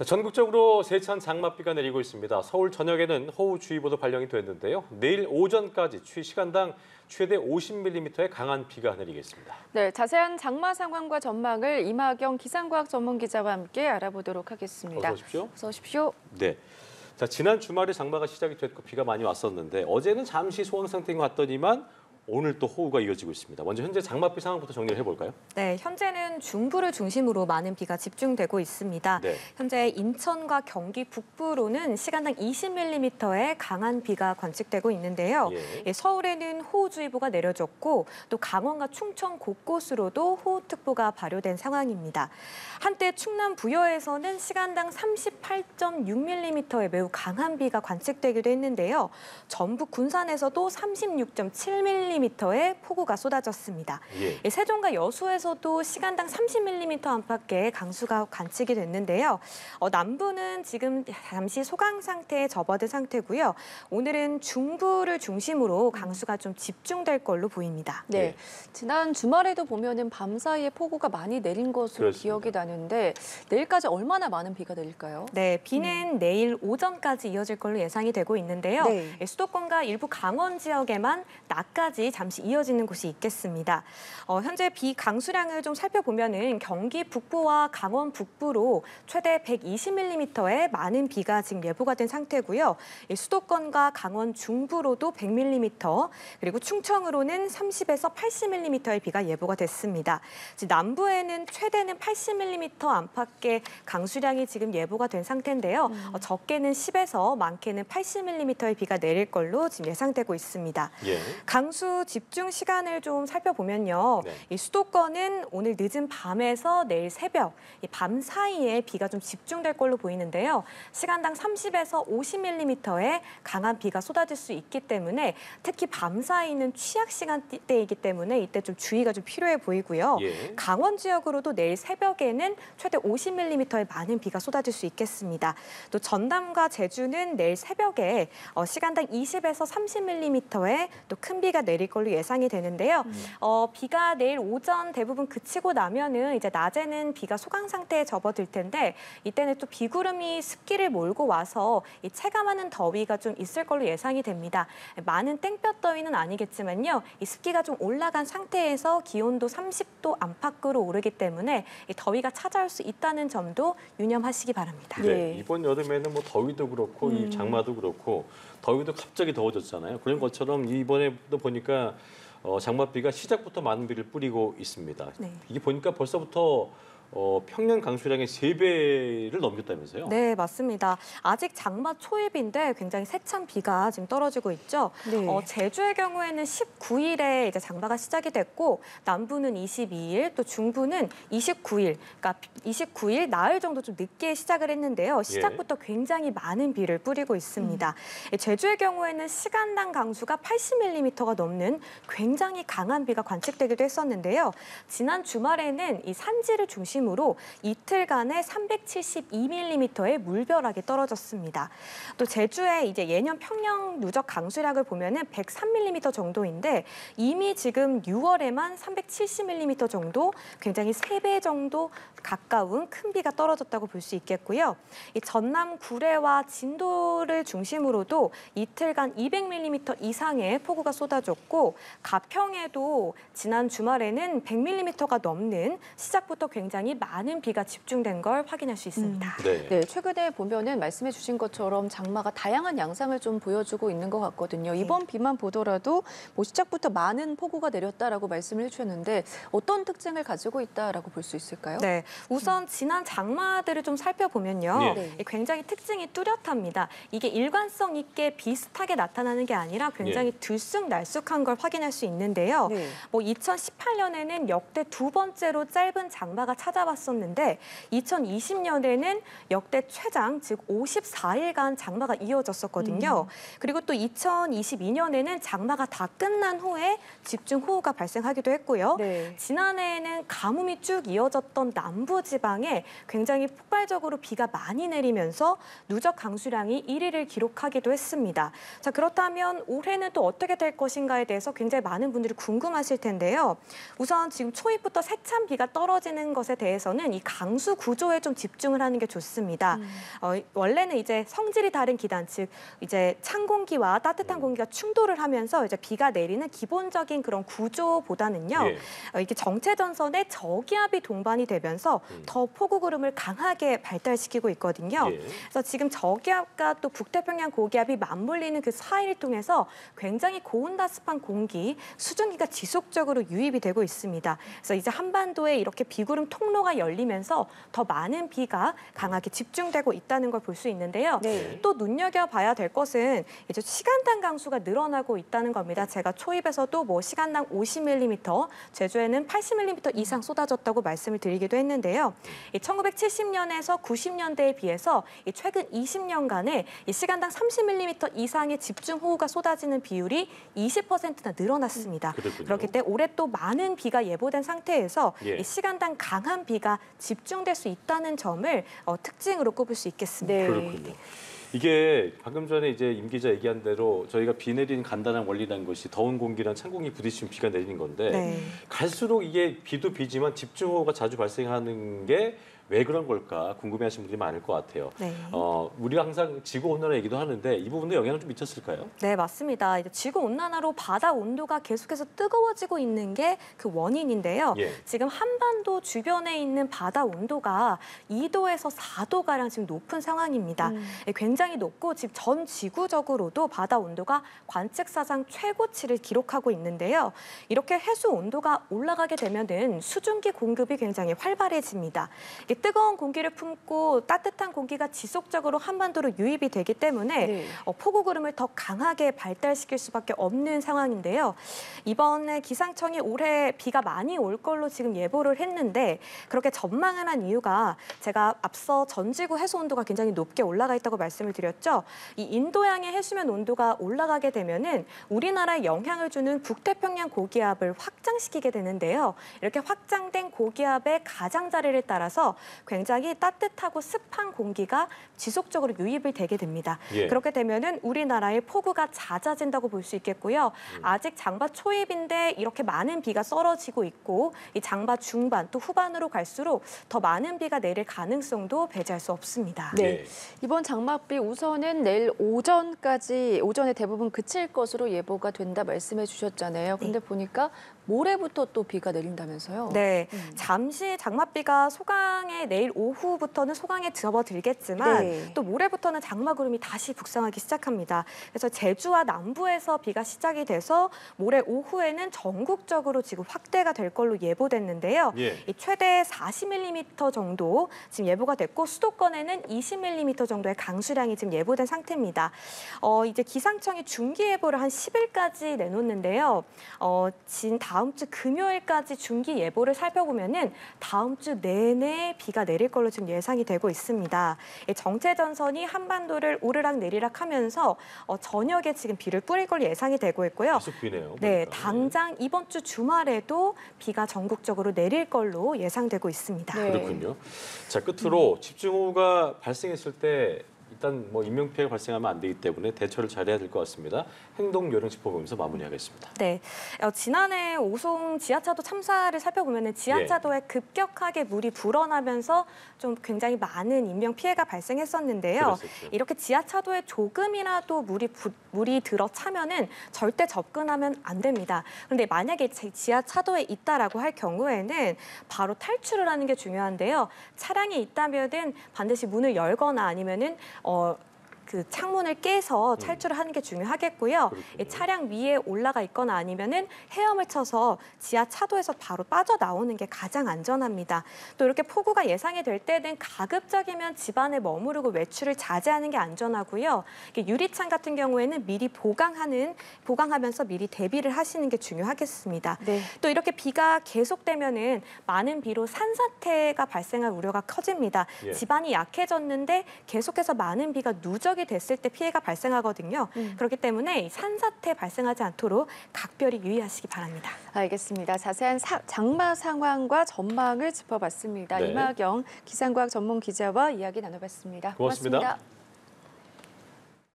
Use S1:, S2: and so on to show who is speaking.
S1: 전국적으로 세찬 장맛비가 내리고 있습니다. 서울 전역에는 호우주의보도 발령이 됐는데요. 내일 오전까지 시간당 최대 50mm의 강한 비가 내리겠습니다.
S2: 네, 자세한 장마 상황과 전망을 임하경 기상과학 전문기자와 함께 알아보도록 하겠습니다.
S1: 어서 오십시오.
S2: 어서 오십시오.
S1: 네. 자, 지난 주말에 장마가 시작이 됐고 비가 많이 왔었는데 어제는 잠시 소강 상태인 것 같더니만 오늘 또 호우가 이어지고 있습니다. 먼저 현재 장맛비 상황부터 정리를 해볼까요?
S3: 네, 현재는 중부를 중심으로 많은 비가 집중되고 있습니다.
S1: 네.
S3: 현재 인천과 경기 북부로는 시간당 20mm의 강한 비가 관측되고 있는데요.
S1: 예.
S3: 서울에는 호우주의보가 내려졌고 또 강원과 충청 곳곳으로도 호우특보가 발효된 상황입니다. 한때 충남 부여에서는 시간당 38.6mm의 매우 강한 비가 관측되기도 했는데요. 전북 군산에서도 36.7mm의 폭우가 쏟아졌습니다.
S1: 예.
S3: 세종과 여수에서도 시간당 30mm 안팎의 강수가 관측이 됐는데요. 남부는 지금 잠시 소강 상태에 접어든 상태고요. 오늘은 중부를 중심으로 강수가 좀 집중될 걸로 보입니다.
S2: 네, 지난 주말에도 보면은 밤사이에 폭우가 많이 내린 것으로
S1: 그렇습니다.
S2: 기억이 나는데 내일까지 얼마나 많은 비가 내릴까요?
S3: 네, 비는 내일 오전까지 이어질 걸로 예상이 되고 있는데요.
S2: 네.
S3: 수도권과 일부 강원 지역에만 낮까지 잠시 이어지는 곳이 있겠습니다. 현재 비 강수량을 좀 살펴보면은 경기 북부와 강원 북부로 최대 120mm의 많은 비가 지금 예보가 된 상태고요. 수도권과 강원 중부로도 100mm, 그리고 충청으로는 30에서 80mm의 비가 예보가 됐습니다. 남부에는 최대는 80mm 안팎의 강수량이 지금 예보가 된 상태인데요. 적게는 10에서 많게는 80mm의 비가 내릴 걸로 지금 예상되고 있습니다.
S1: 예.
S3: 강수 집중 시간을 좀 살펴보면요.
S1: 네.
S3: 이 수도권은 오늘 늦은 밤에서 내일 새벽, 이 밤 사이에 비가 좀 집중될 걸로 보이는데요. 시간당 30에서 50mm의 강한 비가 쏟아질 수 있기 때문에 특히 밤 사이는 취약 시간대이기 때문에 이때 좀 주의가 좀 필요해 보이고요.
S1: 예.
S3: 강원 지역으로도 내일 새벽에는 최대 50mm의 많은 비가 쏟아질 수 있겠습니다. 또 전남과 제주는 내일 새벽에 시간당 20에서 30mm의 또 큰 비가 내릴 걸로 예상이 되는데요. 비가 내일 오전 대부분 그치고 나면은 이제 낮에는 비가 소강 상태에 접어들 텐데 이때는 또 비구름이 습기를 몰고 와서 이 체감하는 더위가 좀 있을 걸로 예상이 됩니다. 많은 땡볕 더위는 아니겠지만요. 이 습기가 좀 올라간 상태에서 기온도 30도 안팎으로 오르기 때문에 이 더위가 찾아올 수 있다는 점도 유념하시기 바랍니다.
S1: 네. 이번 여름에는 뭐 더위도 그렇고 이 장마도 그렇고 더위도 갑자기 더워졌잖아요. 그런 것처럼 이번에도 보니까 장맛비가 시작부터 많은 비를 뿌리고 있습니다.
S3: 네.
S1: 이게 보니까 벌써부터 평년 강수량의 3배를 넘겼다면서요?
S3: 네, 맞습니다. 아직 장마 초입인데 굉장히 세찬 비가 지금 떨어지고 있죠.
S2: 네.
S3: 제주의 경우에는 19일에 이제 장마가 시작이 됐고 남부는 22일, 또 중부는 29일, 그러니까 29일 나흘 정도 좀 늦게 시작을 했는데요. 시작부터 굉장히 많은 비를 뿌리고 있습니다. 제주의 경우에는 시간당 강수가 80mm가 넘는 굉장히 강한 비가 관측되기도 했었는데요. 지난 주말에는 이 산지를 중심으로 이틀간에 372mm의 물벼락이 떨어졌습니다. 또 제주의 이제 예년 평년 누적 강수량을 보면은 103mm 정도인데 이미 지금 6월에만 370mm 정도, 굉장히 3배 정도 가까운 큰 비가 떨어졌다고 볼 수 있겠고요. 이 전남 구례와 진도를 중심으로도 이틀간 200mm 이상의 폭우가 쏟아졌고 가평에도 지난 주말에는 100mm가 넘는 시작부터 굉장히 많은 비가 집중된 걸 확인할 수 있습니다.
S2: 네, 최근에 보면은 말씀해 주신 것처럼 장마가 다양한 양상을 좀 보여주고 있는 것 같거든요. 이번 비만 보더라도 뭐 시작부터 많은 폭우가 내렸다라고 말씀을 해주셨는데 어떤 특징을 가지고 있다라고 볼 수 있을까요?
S3: 네, 우선 지난 장마들을 좀 살펴보면요.
S1: 네.
S3: 굉장히 특징이 뚜렷합니다. 이게 일관성 있게 비슷하게 나타나는 게 아니라 굉장히 들쑥날쑥한 걸 확인할 수 있는데요.
S2: 네.
S3: 뭐 2018년에는 역대 2번째로 짧은 장마가 찾아왔었는데 2020년에는 역대 최장, 즉 54일간 장마가 이어졌었거든요. 그리고 또 2022년에는 장마가 다 끝난 후에 집중호우가 발생하기도 했고요.
S2: 네.
S3: 지난해에는 가뭄이 쭉 이어졌던 남부지방에 굉장히 폭발적으로 비가 많이 내리면서 누적 강수량이 1위를 기록하기도 했습니다. 자, 그렇다면 올해는 또 어떻게 될 것인가에 대해서 굉장히 많은 분들이 궁금하실 텐데요. 우선 지금 초입부터 세찬 비가 떨어지는 것에 대해 대해서는 이 강수 구조에 좀 집중을 하는 게 좋습니다. 원래는 이제 성질이 다른 기단, 즉 이제 찬 공기와 따뜻한 공기가 충돌을 하면서 이제 비가 내리는 기본적인 그런 구조보다는요. 이게 정체 전선에 저기압이 동반이 되면서 더 폭우 구름을 강하게 발달시키고 있거든요. 그래서 지금 저기압과 또 북태평양 고기압이 맞물리는 그 사이를 통해서 굉장히 고온다습한 공기, 수증기가 지속적으로 유입이 되고 있습니다. 그래서 이제 한반도에 이렇게 비구름 통로가 열리면서 더 많은 비가 강하게 집중되고 있다는 걸 볼 수 있는데요. 또 눈여겨봐야 될 것은 이제 시간당 강수가 늘어나고 있다는 겁니다. 제가 초입에서도 뭐 시간당 50mm, 제주에는 80mm 이상 쏟아졌다고 말씀을 드리기도 했는데요. 1970년에서 90년대에 비해서 최근 20년간에 시간당 30mm 이상의 집중호우가 쏟아지는 비율이 20%나 늘어났습니다. 그렇기 때문에 올해 또 많은 비가 예보된 상태에서 이 시간당 강한 비가 집중될 수 있다는 점을 특징으로 꼽을 수 있겠습니다.
S1: 그렇군요. 이게 방금 전에 이제 임 기자 얘기한 대로 저희가 비 내리는 간단한 원리라는 것이 더운 공기랑 찬 공기 부딪히면 비가 내리는 건데 갈수록 이게 비도 비지만 집중호우가 자주 발생하는 게 왜 그런 걸까 궁금해하시는 분들이 많을 것 같아요. 우리가 항상 지구 온난화 얘기도 하는데 이 부분도 영향을 좀 미쳤을까요?
S3: 네, 맞습니다. 이제 지구 온난화로 바다 온도가 계속해서 뜨거워지고 있는 게 그 원인인데요. 지금 한반도 주변에 있는 바다 온도가 2도에서 4도 가량 지금 높은 상황입니다. 굉장히 높고 지금 전 지구적으로도 바다 온도가 관측사상 최고치를 기록하고 있는데요. 이렇게 해수 온도가 올라가게 되면은 수증기 공급이 굉장히 활발해집니다. 뜨거운 공기를 품고 따뜻한 공기가 지속적으로 한반도로 유입이 되기 때문에 폭우 구름을 더 강하게 발달시킬 수밖에 없는 상황인데요. 이번에 기상청이 올해 비가 많이 올 걸로 지금 예보를 했는데 그렇게 전망을 한 이유가 제가 앞서 전지구 해수 온도가 굉장히 높게 올라가 있다고 말씀을 드렸죠. 이 인도양의 해수면 온도가 올라가게 되면은 우리나라에 영향을 주는 북태평양 고기압을 확장시키게 되는데요. 이렇게 확장된 고기압의 가장자리를 따라서 굉장히 따뜻하고 습한 공기가 지속적으로 유입이 되게 됩니다. 그렇게 되면은 우리나라의 폭우가 잦아진다고 볼 수 있겠고요. 아직 장마 초입인데 이렇게 많은 비가 썰어지고 있고 이 장마 중반 또 후반으로 갈수록 더 많은 비가 내릴 가능성도 배제할 수 없습니다.
S2: 이번 장맛비 우선은 내일 오전에 대부분 그칠 것으로 예보가 된다 말씀해 주셨잖아요. 근데 보니까 모레부터 또 비가 내린다면서요?
S3: 네, 잠시 장맛비가 소강에 내일 오후부터는 소강에 접어들겠지만 또 모레부터는 장마구름이 다시 북상하기 시작합니다. 그래서 제주와 남부에서 비가 시작이 돼서 모레 오후에는 전국적으로 지금 확대가 될 걸로 예보됐는데요. 이 최대 40mm 정도 지금 예보가 됐고 수도권에는 20mm 정도의 강수량이 지금 예보된 상태입니다. 이제 기상청이 중기예보를 한 10일까지 내놓는데요. 다음 주 금요일까지 중기 예보를 살펴보면은 다음 주 내내 비가 내릴 걸로 지금 예상이 되고 있습니다. 정체 전선이 한반도를 오르락 내리락 하면서 저녁에 지금 비를 뿌릴 걸로 예상이 되고 있고요.
S1: 계속 비네요.
S3: 네, 당장 이번 주 주말에도 비가 전국적으로 내릴 걸로 예상되고 있습니다.
S1: 그렇군요. 자, 끝으로 집중호우가 발생했을 때 일단 뭐 인명피해가 발생하면 안 되기 때문에 대처를 잘해야 될 것 같습니다. 행동 요령 짚어보면서 마무리하겠습니다.
S3: 네, 지난해 오송 지하차도 참사를 살펴보면 지하차도에 급격하게 물이 불어나면서 좀 굉장히 많은 인명 피해가 발생했었는데요.
S1: 그랬었죠.
S3: 이렇게 지하차도에 조금이라도 물이 들어차면은 절대 접근하면 안 됩니다. 그런데 만약에 지하차도에 있다라고 할 경우에는 바로 탈출을 하는 게 중요한데요. 차량이 있다면은 반드시 문을 열거나 아니면은 그 창문을 깨서 탈출을 하는 게 중요하겠고요. 차량 위에 올라가 있거나 아니면은 헤엄을 쳐서 지하 차도에서 바로 빠져나오는 게 가장 안전합니다. 또 이렇게 폭우가 예상이 될 때는 가급적이면 집안에 머무르고 외출을 자제하는 게 안전하고요. 유리창 같은 경우에는 미리 보강하면서 미리 대비를 하시는 게 중요하겠습니다. 또 이렇게 비가 계속되면은 많은 비로 산사태가 발생할 우려가 커집니다. 집안이 약해졌는데 계속해서 많은 비가 누적이 됐을 때 피해가 발생하거든요. 그렇기 때문에 이 산사태 발생하지 않도록 각별히 유의하시기 바랍니다.
S2: 알겠습니다. 자세한 장마 상황과 전망을 짚어봤습니다. 이마경 기상과학 전문 기자와 이야기 나눠봤습니다.
S1: 고맙습니다.